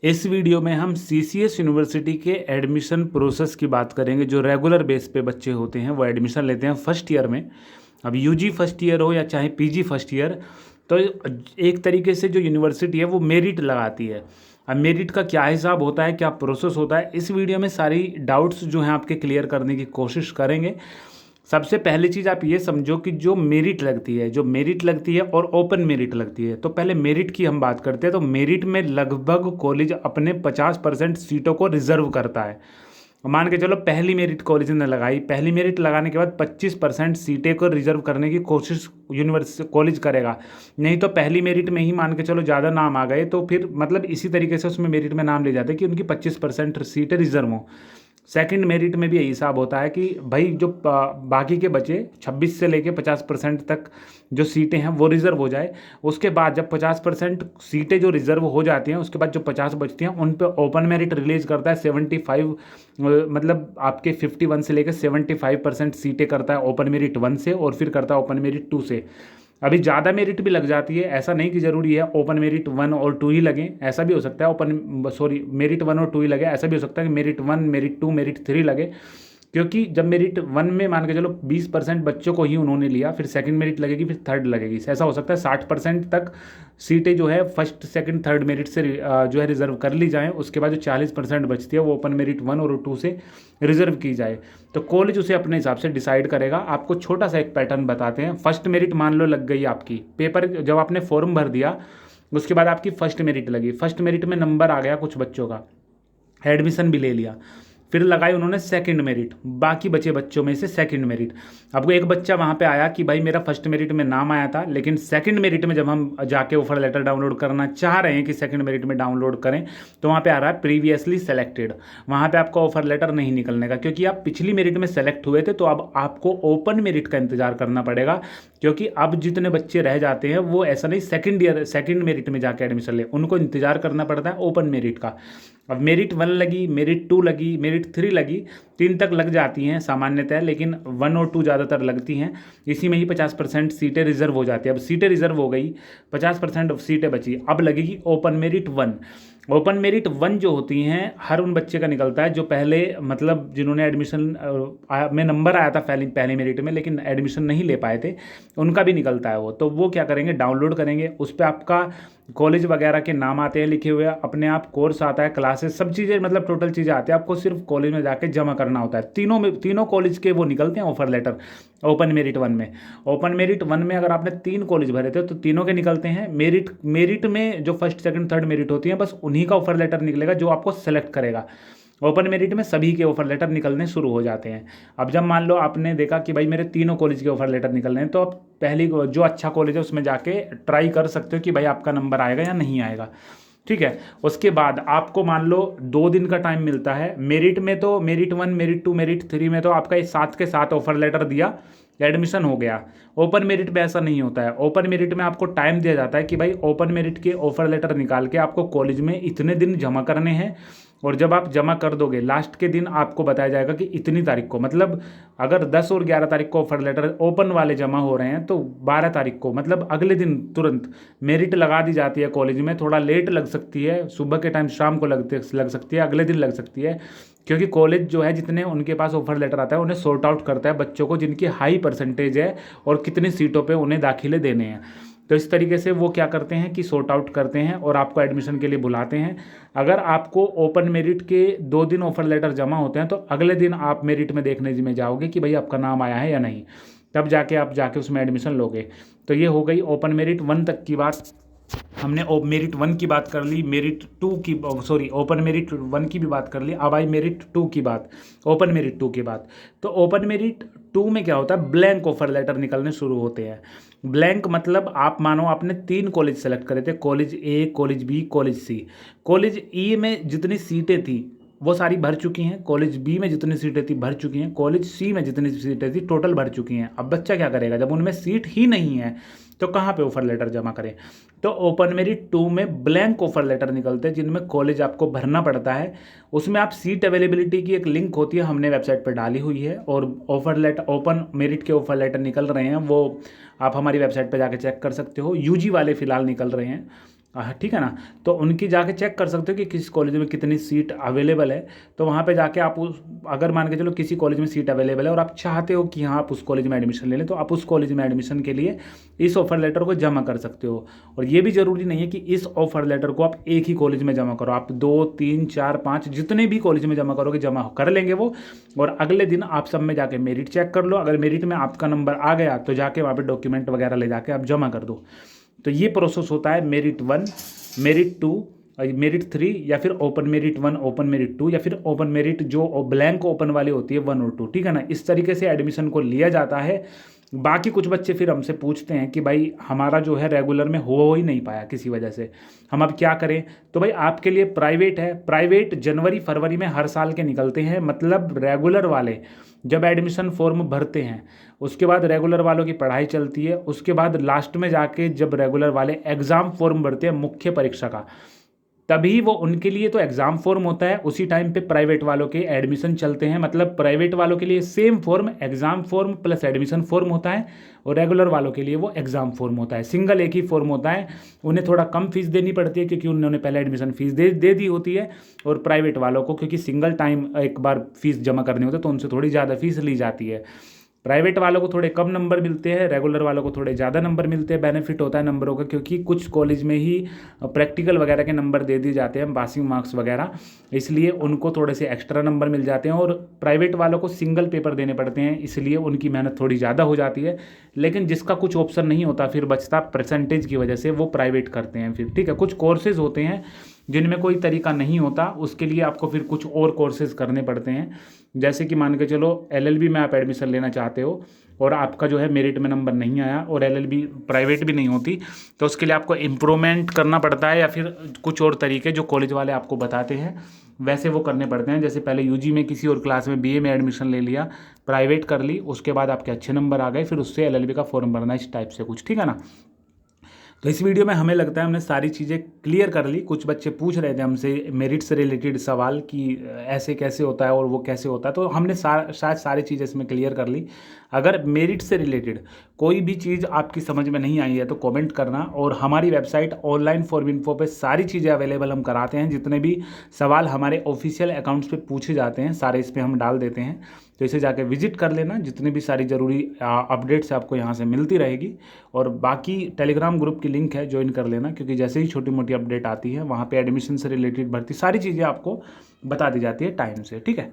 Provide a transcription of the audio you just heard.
इस वीडियो में हम सीसीएस यूनिवर्सिटी के एडमिशन प्रोसेस की बात करेंगे। जो रेगुलर बेस पे बच्चे होते हैं वो एडमिशन लेते हैं फर्स्ट ईयर में। अब यूजी फर्स्ट ईयर हो या चाहे पीजी फर्स्ट ईयर, तो एक तरीके से जो यूनिवर्सिटी है वो मेरिट लगाती है। अब मेरिट का क्या हिसाब होता है, क्या प्रोसेस होता है, इस वीडियो में सारी डाउट्स जो हैं आपके क्लियर करने की कोशिश करेंगे। सबसे पहली चीज़ आप ये समझो कि जो मेरिट लगती है और ओपन मेरिट लगती है। तो पहले मेरिट की हम बात करते हैं। तो मेरिट में लगभग कॉलेज अपने 50% सीटों को रिजर्व करता है। मान के चलो पहली मेरिट कॉलेज ने लगाई, पहली मेरिट लगाने के बाद 25% सीटें को रिजर्व करने की कोशिश यूनिवर्सिटी कॉलेज करेगा। नहीं तो पहली मेरिट में ही मान के चलो ज़्यादा नाम आ गए तो फिर मतलब इसी तरीके से उसमें मेरिट में नाम ले जाते हैं कि उनकी 25% सीटें रिजर्व हों। सेकंड मेरिट में भी यही हिसाब होता है कि भाई जो बाकी के बचे 26 से लेके 50% तक जो सीटें हैं वो रिज़र्व हो जाए। उसके बाद जब 50% सीटें जो रिज़र्व हो जाती हैं उसके बाद जो 50 बचती हैं उन पे ओपन मेरिट रिलीज करता है 75, मतलब आपके 51 से लेकर 75% सीटें करता है ओपन मेरिट 1 से, और फिर करता है ओपन मेरिट 2 से। अभी ज़्यादा मेरिट भी लग जाती है, ऐसा नहीं कि ज़रूरी है ओपन मेरिट 1 और 2 ही लगें, ऐसा भी हो सकता है मेरिट 1 और 2 ही लगे। ऐसा भी हो सकता है कि मेरिट 1, मेरिट 2, मेरिट 3 लगे। क्योंकि जब मेरिट 1 में मान के चलो 20% बच्चों को ही उन्होंने लिया, फिर सेकंड मेरिट लगेगी, फिर थर्ड लगेगी। ऐसा हो सकता है 60% तक सीटें जो है फर्स्ट सेकंड थर्ड मेरिट से जो है रिजर्व कर ली जाएँ। उसके बाद जो 40% बचती है वो ओपन मेरिट 1 और 2 से रिजर्व की जाए। तो कॉलेज उसे अपने हिसाब से डिसाइड करेगा। आपको छोटा सा एक पैटर्न बताते हैं। फर्स्ट मेरिट मान लो लग गई आपकी, पेपर जब आपने फॉर्म भर दिया उसके बाद आपकी फर्स्ट मेरिट लगी। फर्स्ट मेरिट में नंबर आ गया कुछ बच्चों का, एडमिशन भी ले लिया। फिर लगाई उन्होंने सेकंड मेरिट, बाकी बचे बच्चों में से सेकंड मेरिट। आपको एक बच्चा वहाँ पे आया कि भाई मेरा फर्स्ट मेरिट में नाम आया था, लेकिन सेकंड मेरिट में जब हम जाके ऑफर लेटर डाउनलोड करना चाह रहे हैं कि सेकंड मेरिट में डाउनलोड करें, तो वहाँ पे आ रहा है प्रीवियसली सेलेक्टेड। वहाँ पे आपका ऑफर लेटर नहीं निकलने का, क्योंकि आप पिछली मेरिट में सेलेक्ट हुए थे। तो अब आपको ओपन मेरिट का इंतजार करना पड़ेगा, क्योंकि अब जितने बच्चे रह जाते हैं वो ऐसा नहीं सेकंड मेरिट में जाके एडमिशन ले, उनको इंतजार करना पड़ता है ओपन मेरिट का। अब मेरिट 1 लगी, मेरिट 2 लगी, मेरिट 3 लगी, 3 तक लग जाती हैं सामान्यतः, लेकिन 1 और 2 ज़्यादातर लगती हैं। इसी में ही 50% सीटें रिजर्व हो जाती है। अब सीटें रिजर्व हो गई, 50% सीटें बची, अब लगेगी ओपन मेरिट 1। ओपन मेरिट 1 जो होती हैं हर उन बच्चे का निकलता है जो पहले मतलब जिन्होंने एडमिशन में नंबर आया था पहली मेरिट में लेकिन एडमिशन नहीं ले पाए थे, उनका भी निकलता है वो। तो वो क्या करेंगे, डाउनलोड करेंगे, उस पर आपका कॉलेज वगैरह के नाम आते हैं लिखे हुए, अपने आप कोर्स आता है, क्लासेस, सब चीज़ें मतलब टोटल चीज़ें आती है। आपको सिर्फ कॉलेज में जाके जमा करना होता है। तीनों कॉलेज के वो निकलते हैं ऑफर लेटर ओपन मेरिट 1 में। ओपन मेरिट 1 में अगर आपने 3 कॉलेज भरे थे तो तीनों के निकलते हैं। मेरिट में जो फर्स्ट सेकंड थर्ड मेरिट होती है बस उन्हीं का ऑफर लेटर निकलेगा जो आपको सेलेक्ट करेगा। ओपन मेरिट में सभी के ऑफर लेटर निकलने शुरू हो जाते हैं। अब जब मान लो आपने देखा कि भाई मेरे तीनों कॉलेज के ऑफर लेटर निकलने हैं, तो आप पहली जो अच्छा कॉलेज है उसमें जाके ट्राई कर सकते हो कि भाई आपका नंबर आएगा या नहीं आएगा। ठीक है। उसके बाद आपको मान लो 2 दिन का टाइम मिलता है। मेरिट में तो मेरिट 1, मेरिट 2, मेरिट 3 में तो आपका इस साथ के साथ ऑफर लेटर दिया, एडमिशन हो गया। ओपन मेरिट में ऐसा नहीं होता है। ओपन मेरिट में आपको टाइम दिया जाता है कि भाई ओपन मेरिट के ऑफर लेटर निकाल के आपको कॉलेज में इतने दिन जमा करने हैं, और जब आप जमा कर दोगे लास्ट के दिन आपको बताया जाएगा कि इतनी तारीख को, मतलब अगर 10 और 11 तारीख को ऑफर लेटर ओपन वाले जमा हो रहे हैं तो 12 तारीख को मतलब अगले दिन तुरंत मेरिट लगा दी जाती है कॉलेज में। थोड़ा लेट लग सकती है, सुबह के टाइम शाम को लग सकती है, अगले दिन लग सकती है, क्योंकि कॉलेज जो है जितने उनके पास ऑफर लेटर आता है उन्हें सॉर्ट आउट करता है बच्चों को जिनकी हाई परसेंटेज है और कितनी सीटों पे उन्हें दाखिले देने हैं। तो इस तरीके से वो क्या करते हैं कि सॉर्ट आउट करते हैं और आपको एडमिशन के लिए बुलाते हैं। अगर आपको ओपन मेरिट के 2 दिन ऑफर लेटर जमा होते हैं तो अगले दिन आप मेरिट में देखने में जाओगे कि भाई आपका नाम आया है या नहीं, तब जाके आप जाके उसमें एडमिशन लोगे। तो ये हो गई ओपन मेरिट 1 तक की बात। हमने मेरिट 1 की बात कर ली, मेरिट 2 की ओपन मेरिट 1 की भी बात कर ली। अब आई मेरिट 2 की बात, ओपन मेरिट 2 की बात। तो ओपन मेरिट 2 में क्या होता है, ब्लैंक ऑफर लेटर निकलने शुरू होते हैं। ब्लैंक मतलब आप मानो आपने 3 कॉलेज सेलेक्ट करे थे, कॉलेज ए, कॉलेज बी, कॉलेज सी। कॉलेज ई में जितनी सीटें थी वो सारी भर चुकी हैं, कॉलेज बी में जितनी सीटें थी भर चुकी हैं, कॉलेज सी में जितनी सीटें थी टोटल भर चुकी हैं। अब बच्चा क्या करेगा, जब उनमें सीट ही नहीं है तो कहाँ पे ऑफर लेटर जमा करें। तो ओपन मेरिट 2 में ब्लैंक ऑफर लेटर निकलते हैं जिनमें कॉलेज आपको भरना पड़ता है। उसमें आप सीट अवेलेबिलिटी की एक लिंक होती है, हमने वेबसाइट पर डाली हुई है, और ऑफर लेटर ओपन मेरिट के ऑफर लेटर निकल रहे हैं वो आप हमारी वेबसाइट पर जाकर चेक कर सकते हो। यूजी वाले फिलहाल निकल रहे हैं, ठीक है ना। तो उनकी जाके चेक कर सकते हो कि किस कॉलेज में कितनी सीट अवेलेबल है। तो वहाँ पे जाके आप अगर मान के चलो किसी कॉलेज में सीट अवेलेबल है और आप चाहते हो कि हाँ आप उस कॉलेज में एडमिशन ले लें, तो आप उस कॉलेज में एडमिशन के लिए इस ऑफर लेटर को जमा कर सकते हो। और ये भी ज़रूरी नहीं है कि इस ऑफर लेटर को आप एक ही कॉलेज में जमा करो, आप 2 3 4 5 जितने भी कॉलेज में जमा करोगे जमा कर लेंगे वो। और अगले दिन आप सब में जाके मेरिट चेक कर लो, अगर मेरिट में आपका नंबर आ गया तो जाके वहाँ पर डॉक्यूमेंट वगैरह ले जाके आप जमा कर दो। तो ये प्रोसेस होता है मेरिट 1, मेरिट 2, मेरिट 3, या फिर ओपन मेरिट 1, ओपन मेरिट 2, या फिर ओपन मेरिट जो ब्लैंक ओपन वाली होती है 1 और 2, ठीक है ना। इस तरीके से एडमिशन को लिया जाता है। बाकी कुछ बच्चे फिर हमसे पूछते हैं कि भाई हमारा जो है रेगुलर में हो ही नहीं पाया किसी वजह से, हम अब क्या करें। तो भाई आपके लिए प्राइवेट है, प्राइवेट जनवरी फरवरी में हर साल के निकलते हैं। मतलब रेगुलर वाले जब एडमिशन फॉर्म भरते हैं उसके बाद रेगुलर वालों की पढ़ाई चलती है, उसके बाद लास्ट में जाके जब रेगुलर वाले एग्ज़ाम फॉर्म भरते हैं मुख्य परीक्षा का, तभी वो उनके लिए तो एग्ज़ाम फॉर्म होता है, उसी टाइम पे प्राइवेट वालों के एडमिशन चलते हैं। मतलब प्राइवेट वालों के लिए same form, exam form plus admission form होता है, और रेगुलर वालों के लिए वो एग्ज़ाम फॉर्म होता है। सिंगल एक ही फॉर्म होता है। उन्हें थोड़ा कम फीस देनी पड़ती है क्योंकि उन्होंने पहले एडमिशन फीस दे दी होती है, और प्राइवेट वालों को क्योंकि सिंगल टाइम एक बार फीस जमा करनी होती है तो उनसे थोड़ी ज़्यादा फीस ली जाती है। प्राइवेट वालों को थोड़े कम नंबर मिलते हैं, रेगुलर वालों को थोड़े ज़्यादा नंबर मिलते हैं। बेनिफिट होता है नंबरों का, क्योंकि कुछ कॉलेज में ही प्रैक्टिकल वगैरह के नंबर दे दिए जाते हैं, पासिंग मार्क्स वगैरह, इसलिए उनको थोड़े से एक्स्ट्रा नंबर मिल जाते हैं। और प्राइवेट वालों को सिंगल पेपर देने पड़ते हैं, इसलिए उनकी मेहनत थोड़ी ज़्यादा हो जाती है। लेकिन जिसका कुछ ऑप्शन नहीं होता फिर बचता परसेंटेज की वजह से, वो प्राइवेट करते हैं फिर, ठीक है। कुछ कोर्सेज होते हैं जिनमें कोई तरीका नहीं होता, उसके लिए आपको फिर कुछ और कोर्सेज करने पड़ते हैं। जैसे कि मान के चलो LLB में आप एडमिशन लेना चाहते हो और आपका जो है मेरिट में नंबर नहीं आया, और LLB प्राइवेट भी नहीं होती, तो उसके लिए आपको इम्प्रूवमेंट करना पड़ता है, या फिर कुछ और तरीके जो कॉलेज वाले आपको बताते हैं वैसे वो करने पड़ते हैं। जैसे पहले UG में किसी और क्लास में BA में एडमिशन ले लिया, प्राइवेट कर ली, उसके बाद आपके अच्छे नंबर आ गए, फिर उससे LLB का फॉर्म भरना, इस टाइप से कुछ, ठीक है ना। तो इस वीडियो में हमें लगता है हमने सारी चीज़ें क्लियर कर ली। कुछ बच्चे पूछ रहे थे हमसे मेरिट से रिलेटेड सवाल कि ऐसे कैसे होता है और वो कैसे होता है, तो हमने शायद सारी चीज़ें इसमें क्लियर कर ली। अगर मेरिट से रिलेटेड कोई भी चीज़ आपकी समझ में नहीं आई है तो कमेंट करना, और हमारी वेबसाइट ऑनलाइन फॉर्म इन्फो पे सारी चीज़ें अवेलेबल हम कराते हैं। जितने भी सवाल हमारे ऑफिशियल अकाउंट्स पे पूछे जाते हैं सारे इस पर हम डाल देते हैं, तो इसे जाके विजिट कर लेना। जितनी भी सारी ज़रूरी अपडेट्स आपको यहाँ से मिलती रहेगी। और बाकी टेलीग्राम ग्रुप की लिंक है, ज्वाइन कर लेना, क्योंकि जैसे ही छोटी मोटी अपडेट आती है वहाँ पे एडमिशन से रिलेटेड भर्ती सारी चीज़ें आपको बता दी जाती है टाइम से, ठीक है।